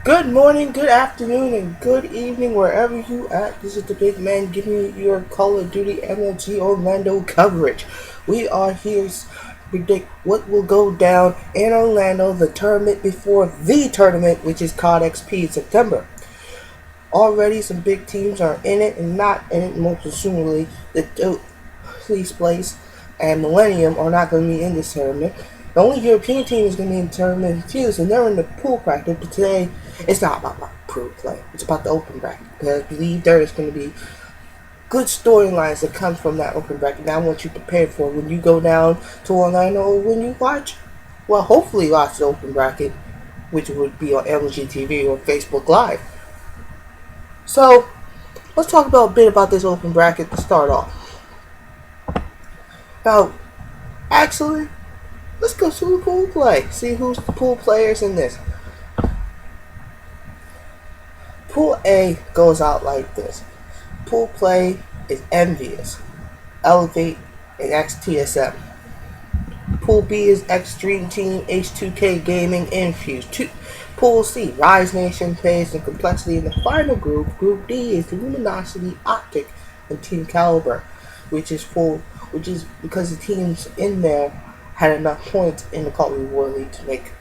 Good morning, good afternoon, and good evening wherever you at. This is the big man giving you your Call of Duty MLG Orlando coverage. We are here to predict what will go down in Orlando, the tournament before the tournament, which is COD XP in September. Already some big teams are in it and not in it, most presumably the Police Place and Millennium are not going to be in this tournament. The only European team is going to be in the tournament Fuse, and they're in the pool bracket. But today, it's not about pool play. It's about the open bracket. Because I believe there is going to be good storylines that come from that open bracket. Now I want you prepared for when you go down to Orlando or when you watch, well, hopefully watch the open bracket, which would be on MLG TV or Facebook Live. So, let's talk about a bit about this open bracket to start off. Now, actually, let's go to the pool play. See who's the pool players in this. Pool A goes out like this. Pool play is Envious, Elevate, and XTSM. Pool B is Extreme Team, H2K Gaming, and Fuse. Pool C, Rise Nation, Phase, and Complexity. In the final group, Group D is Luminosity, Optic, and Team Caliber, which is because the teams in there had enough points in the Call of Duty War League to make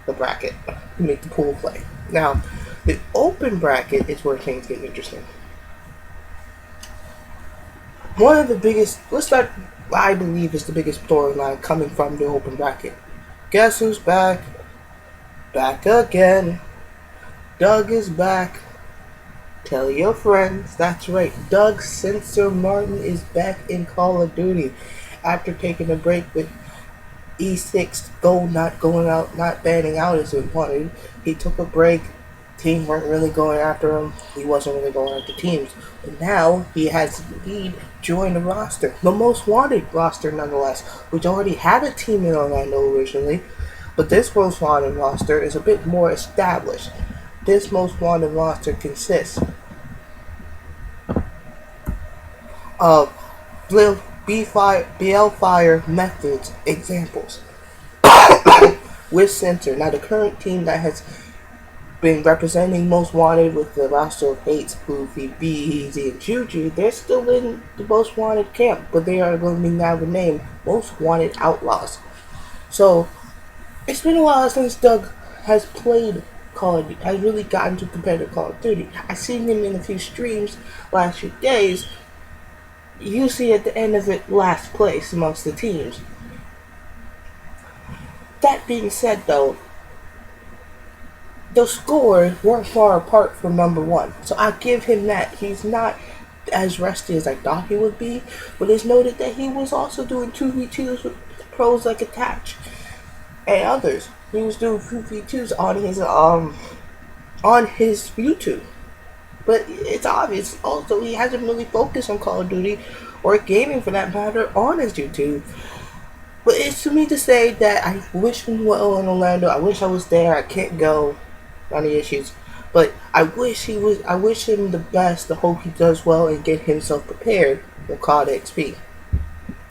the bracket, to make the pool play. Now, the open bracket is where things get interesting. One of the biggest, let's start, I believe is the biggest storyline coming from the open bracket. Guess who's back? Back again. Doug is back. Tell your friends. That's right. Doug Sensor Martin is back in Call of Duty after taking a break with E6 Gold not going out, not banning out as it wanted. He took a break. Teams weren't really going after him. He wasn't really going after teams. But now he has indeed joined the roster. The most wanted roster nonetheless, which already had a team in Orlando originally. But this most wanted roster is a bit more established. This most wanted roster consists of BL Fire methods examples with Center. Now the current team that has been representing Most Wanted with the roster of Hates, Goofy, Easy, and Juju, they're still in the Most Wanted camp, but they are going to be now renamed Most Wanted Outlaws. So it's been a while since Doug has played Call of Duty. Has really gotten to competitive Call of Duty. I've seen him in a few streams last few days. Usually at the end of it, last place amongst the teams. That being said, though, the scores weren't far apart from number one, so I give him that. He's not as rusty as I thought he would be, but it's noted that he was also doing 2v2s with pros like Attach and others. He was doing 2v2s on his YouTube. But it's obvious also he hasn't really focused on Call of Duty or gaming for that matter on his YouTube. But it's to me to say that I wish him well in Orlando. I wish I was there. I can't go. Any issues. But I wish him the best. I hope he does well and get himself prepared for COD XP.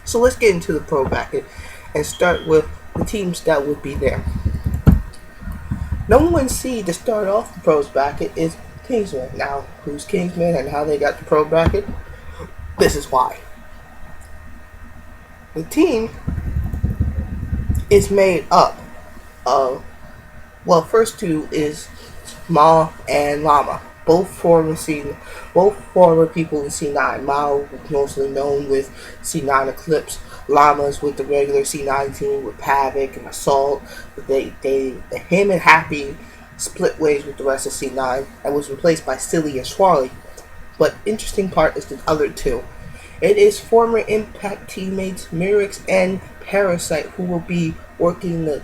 So let's get into the pro bracket and start with the teams that would be there. Number one seed to start off the pros bracket is Kingsman. Now, who's Kingsman and how they got the pro bracket? This is why. The team is made up of, well, first two is Ma and Llama, both former people in C9. Ma was mostly known with C9 Eclipse. Llama's with the regular C9 team with Havoc and Assault. But him and Happy split ways with the rest of C9 and was replaced by Silly and Swarley. But interesting part is the other two. It is former Impact teammates Mirix and Parasite who will be working the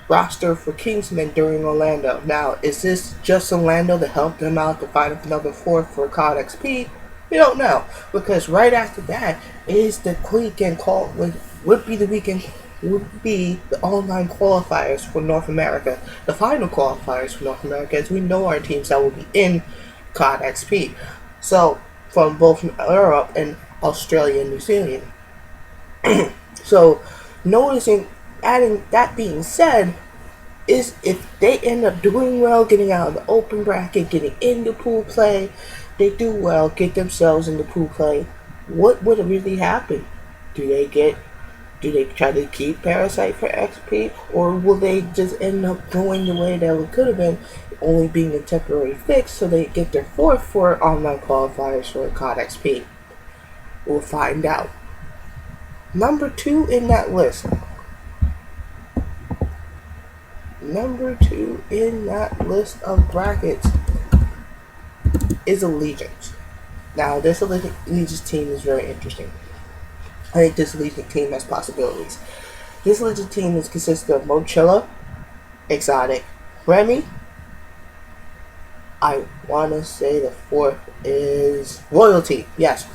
roster for Kingsman during Orlando. Now, is this just Orlando to help them out to find another fourth for COD XP? We don't know, because right after that is the weekend would be the online qualifiers for North America, the final qualifiers for North America, as we know our teams that will be in COD XP. So from both Europe and Australia and New Zealand. So, adding that being said, is if they end up doing well, getting out of the open bracket, getting into pool play, they do well, get themselves into pool play. What would really happen? Do they get? Do they try to keep Parasite for XP, or will they just end up going the way that it could have been, only being a temporary fix, so they get their fourth for online qualifiers for COD XP? We'll find out. Number 2 in that list. Number 2 in that list of brackets is Allegiance. Now, this Allegiance team is very interesting. I think this Allegiance team has possibilities. This Allegiance team is consisted of Mochilla, Exotic, Remy. I want to say the fourth is Royalty. Yes.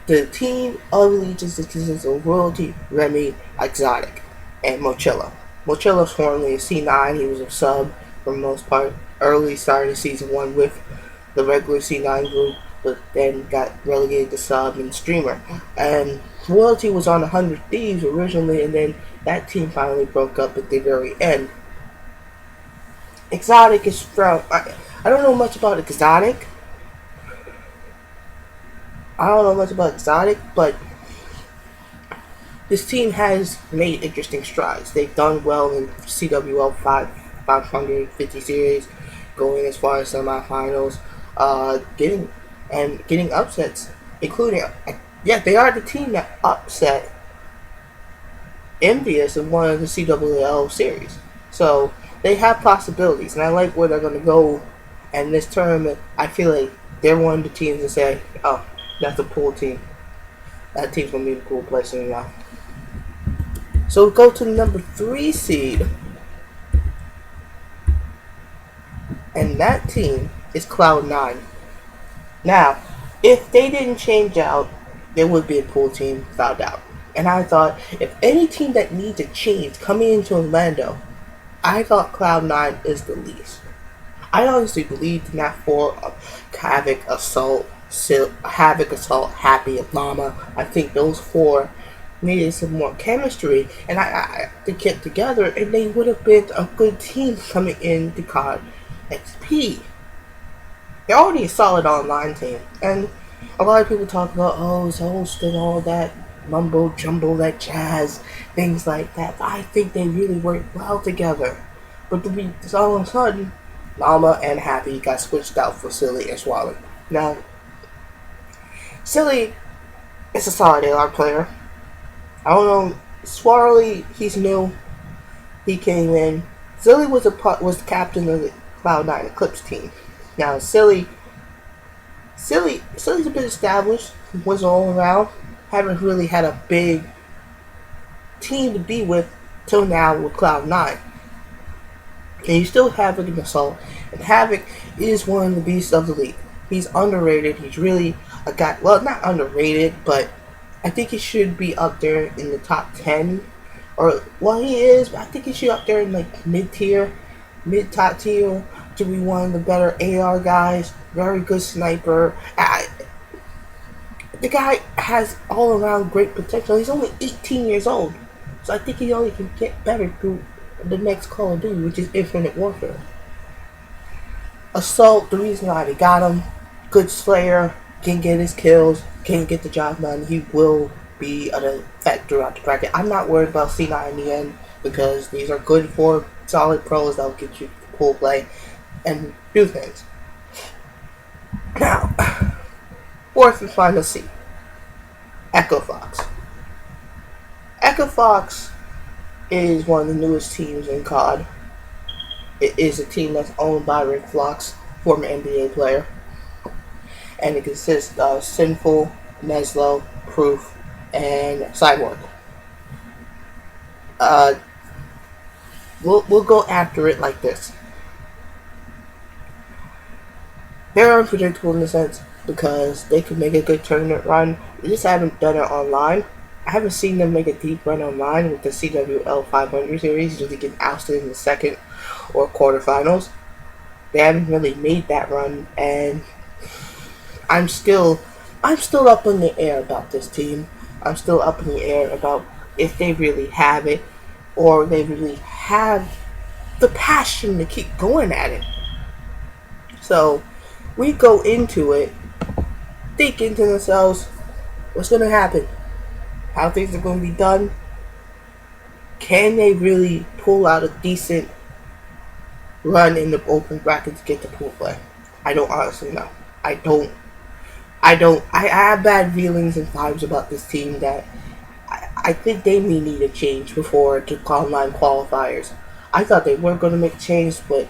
The team of Allegiance consists of Royalty, Remy, Exotic, and Mochilla. Mochilla's formerly a C9. He was a sub for the most part. Early started season 1 with the regular C9 group, but then got relegated to sub and streamer. And Royalty was on 100 Thieves originally, and then that team finally broke up at the very end. Exotic is from... I don't know much about Exotic. But this team has made interesting strides. They've done well in CWL 550 series, going as far as semifinals, getting upsets, including they are the team that upset Envious in one of the CWL series. So they have possibilities, and I like where they're going to go. And this tournament, I feel like they're one of the teams to say, "Oh, that's a pool team. That team's going to be in a cool place enough." So we go to the number 3 seed. And that team is Cloud9. Now, if they didn't change out, there would be a pool team without doubt. And I thought, if any team that needs a change coming into Orlando, I thought Cloud9 is the least. I honestly believed in that 4 of Havoc, Assault, Happy, and Llama. I think those 4 needed some more chemistry, and I to get together, and they would have been a good team coming in to COD XP. They're already a solid online team, and a lot of people talk about, oh, it's host and all that mumbo jumbo, that jazz, things like that. But I think they really work well together. But to be all of a sudden, Llama and Happy got switched out for Silly and Swally. Now, Silly is a solid AR player. I don't know, Swirly, he's new. He came in. Silly was the captain of the Cloud9 Eclipse team. Now Silly's a bit established. Was all around. Haven't really had a big team to be with till now with Cloud9. And you still have Havoc and Assault. And Havoc is one of the beasts of the league. He's underrated. He's really a guy. Well, not underrated, but I think he should be up there in the top 10. Or, well, he is, but I think he should be up there in like mid-top tier to be one of the better AR guys. Very good sniper. The guy has all-around great potential. He's only 18 years old. So I think he only can get better through the next Call of Duty, which is Infinite Warfare. Assault, the reason why they got him, good slayer, can get his kills, can get the job done. He will be an effect throughout the bracket. I'm not worried about C9 in the end, because these are good for solid pros that will get you pool play and do things. Now, 4th and final seed, Echo Fox. Echo Fox is one of the newest teams in COD. It is a team that's owned by Rick Flox, former NBA player. And it consists of Sinful, Neslo, Proof, and Cyborg. We'll go after it like this. They're unpredictable in the sense because they can make a good tournament run. They just haven't done it online. I haven't seen them make a deep run online with the CWL 500 series, usually get ousted in the second or quarterfinals. They haven't really made that run, and I'm still up in the air about this team. I'm still up in the air about if they really have it, or they really have the passion to keep going at it. So we go into it thinking to themselves, what's going to happen? How things are going to be done? Can they really pull out a decent run in the open bracket to get to pool play? I don't honestly know. I don't. I have bad feelings and vibes about this team that I think they may need a change before the online qualifiers. I thought they weren't going to make a change, but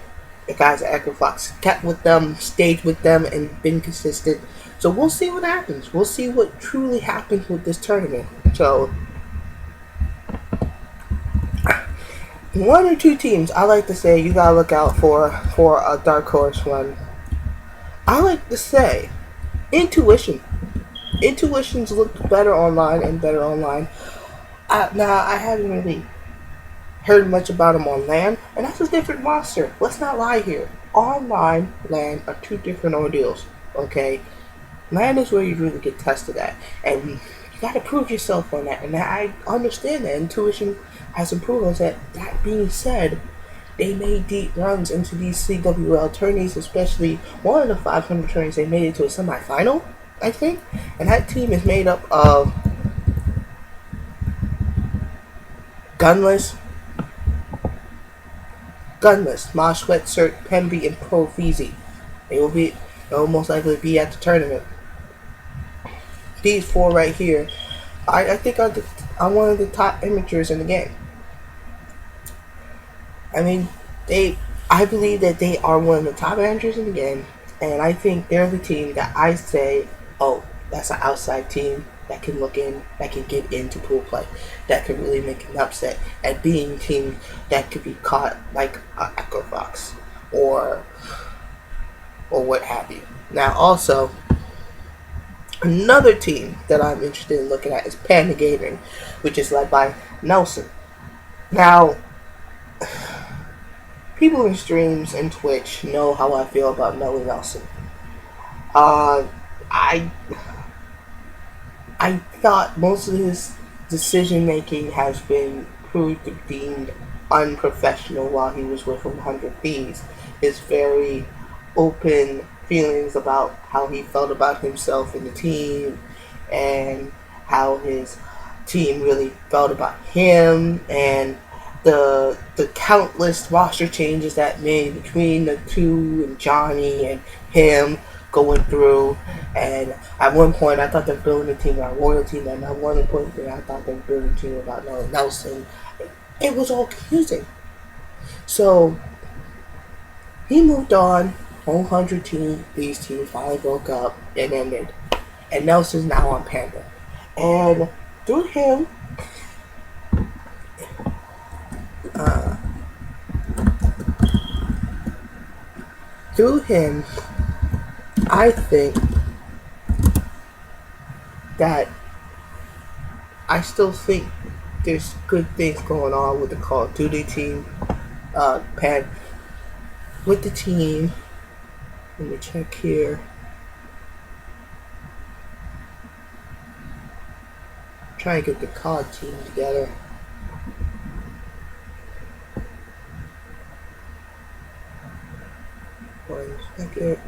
the guys at Equifax kept with them, stayed with them, and been consistent. So we'll see what happens. We'll see what truly happens with this tournament. So one or two teams I like to say you gotta look out for a dark horse run. I like to say Intuition. Intuition's looked better online and better online. Now I haven't really heard much about them on LAN, and that's a different monster. Let's not lie here. Online LAN are two different ordeals. Okay, LAN is where you really get tested at, and you gotta prove yourself on that. And I understand that Intuition has improved on that. That being said, they made deep runs into these CWL tourneys, especially one of the 500 tourneys. They made it to a semifinal, I think, and that team is made up of Gunless, Mosh Sweatshirt, Pemby, and Pro Feezy. They'll most likely be at the tournament. These four right here, I think are one of the top amateurs in the game. I mean, I believe that they are one of the top amateurs in the game, and I think they're the team that I say, oh, that's an outside team that can look in, that can get into pool play, that can really make an upset at being a team that could be caught like Equifax or what have you. Now, also, another team that I'm interested in looking at is Panda Gaming, which is led by Nelson. Now, people in streams and Twitch know how I feel about Melly Nelson. I thought most of his decision making has been proved to be deemed unprofessional while he was with 100 Thieves. His very open feelings about how he felt about himself and the team, and how his team really felt about him, and the countless roster changes that made between the two and Johnny and him going through. And at one point I thought they were building a team about royalty, and at one point I thought they were building a team about Nelson. It was all confusing. So he moved on. 100 team, these teams finally broke up and ended. And Nelson's now on Panda. And through him, I think that I still think there's good things going on with the Call of Duty team. With the team, let me check here. Try to get the COD team together. One second.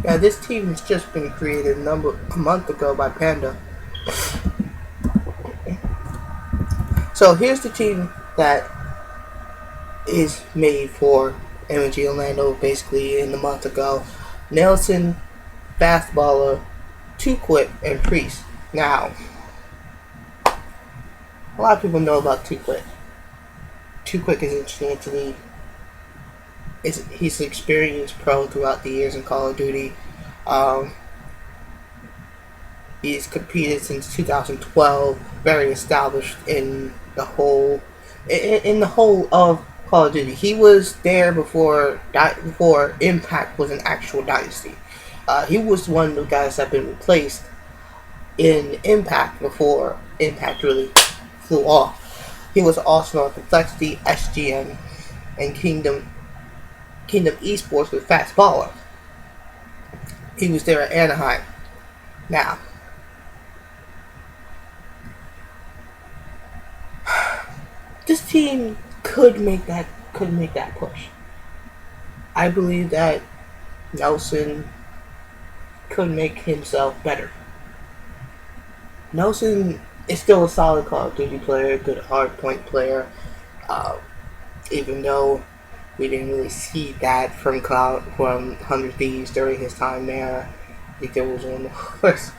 Yeah, this team has just been created a month ago by Panda. So here's the team that is made for MLG Orlando basically in a month ago. Nelson, Fastballer, Two Quick, and Priest. Now, a lot of people know about Two Quick. Two Quick is interesting to me. He's an experienced pro throughout the years in Call of Duty. He's competed since 2012, very established in the whole of Call of Duty. He was there before Impact was an actual dynasty. He was one of the guys that had been replaced in Impact before Impact really flew off. He was also on Complexity, SGM, and Kingdom Esports with Fastballer. He was there at Anaheim. Now, this team could make that push. I believe that Nelson could make himself better. Nelson is still a solid Call of Duty player, good hard point player. Uh, Even though we didn't really see that from Hundred Thieves during his time there. I think there was one of the worst.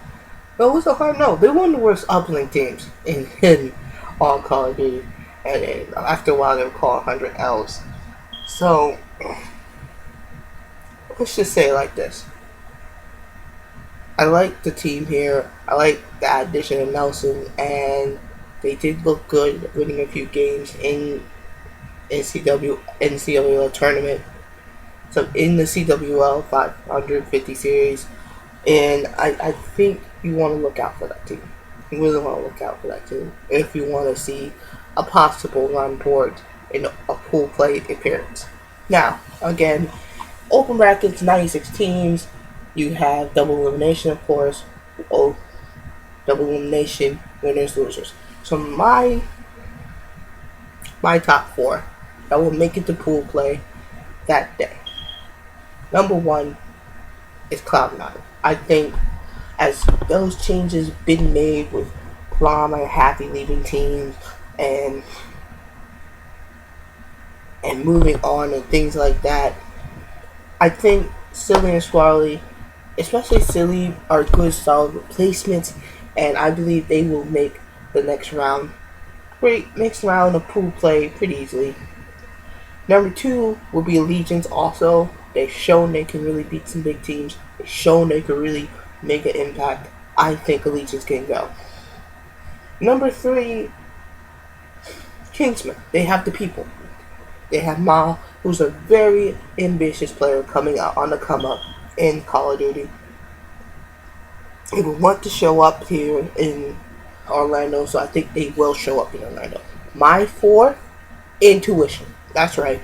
No, it was a hard no. They were one of the worst uplink teams in all Call of Duty, and then after a while they were called 100 L's. So let's just say it like this: I like the team here. I like the addition of Nelson, and they did look good winning a few games in NCWL tournament. So in the CWL 550 series, and I think you want to look out for that team. You really want to look out for that team if you want to see a possible run board in a pool play appearance. Now, again, open brackets, 96 teams. You have double elimination, of course. Oh, double elimination, winners, losers. So my top four that will make it to pool play that day. Number one is Cloud9. I think as those changes been made with Llama and Happy leaving teams and moving on and things like that, I think Silly and Squally, especially Silly, are good solid replacements, and I believe they will make the next round of pool play pretty easily. Number two will be Allegiance also. They've shown they can really beat some big teams. They've shown they can really make an impact. I think Allegiance can go. Number three, Kingsman. They have the people. They have Ma, who's a very ambitious player coming out on the come up in Call of Duty. He will want to show up here in Orlando, so I think they will show up in Orlando. My four, Intuition. That's right.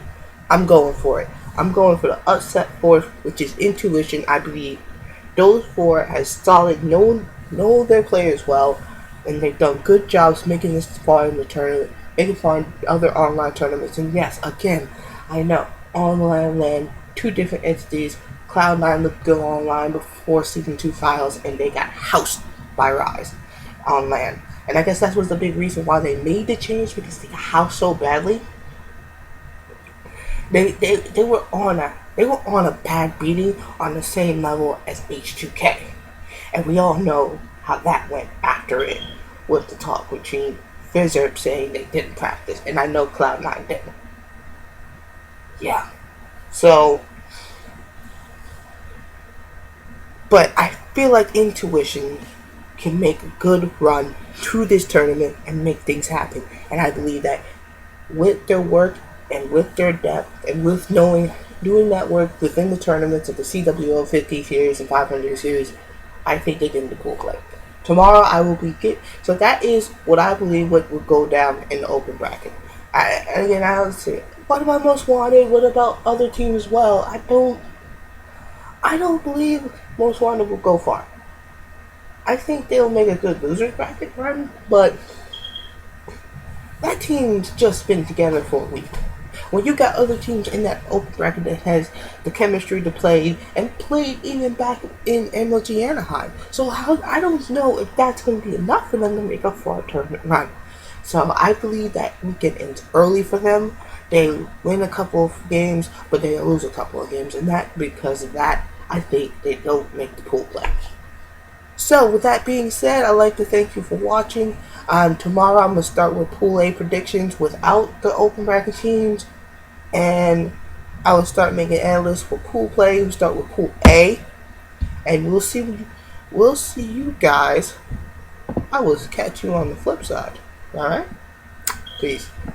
I'm going for it. I'm going for the upset fourth, which is Intuition. I believe those four has solid, know their players well, and they've done good jobs making this far in the tournament, making far in other online tournaments. And yes, again, I know online land, two different entities. Cloud9 looked good online before Season 2 files, and they got housed by Rise on land. And I guess that was the big reason why they made the change, because they got housed so badly. They were on a bad beating on the same level as H2K, and we all know how that went after it, with the talk between Fizzerb saying they didn't practice, and I know Cloud9 didn't. Yeah, so, but I feel like Intuition can make a good run through this tournament and make things happen, and I believe that with their work and with their depth, and with doing that work within the tournaments of the CWO 50 series and 500 series, I think they can do cool play. Tomorrow I will so that is what I believe what will go down in the open bracket. I would say, what about Most Wanted? What about other teams as well? I don't believe Most Wanted will go far. I think they'll make a good losers bracket run, but that team's just been together for a week. When you got other teams in that open bracket that has the chemistry to play and played even back in MLG Anaheim. So I don't know if that's going to be enough for them to make up for a tournament run. So I believe that weekend ends early for them. They win a couple of games, but they lose a couple of games. And that, because of that, I think they don't make the pool play. So with that being said, I'd like to thank you for watching. Tomorrow I'm going to start with Pool A predictions without the open bracket teams. And I will start making analysts for Pool Play. We'll start with Pool A. And we'll see you guys. I will catch you on the flip side. Alright? Peace.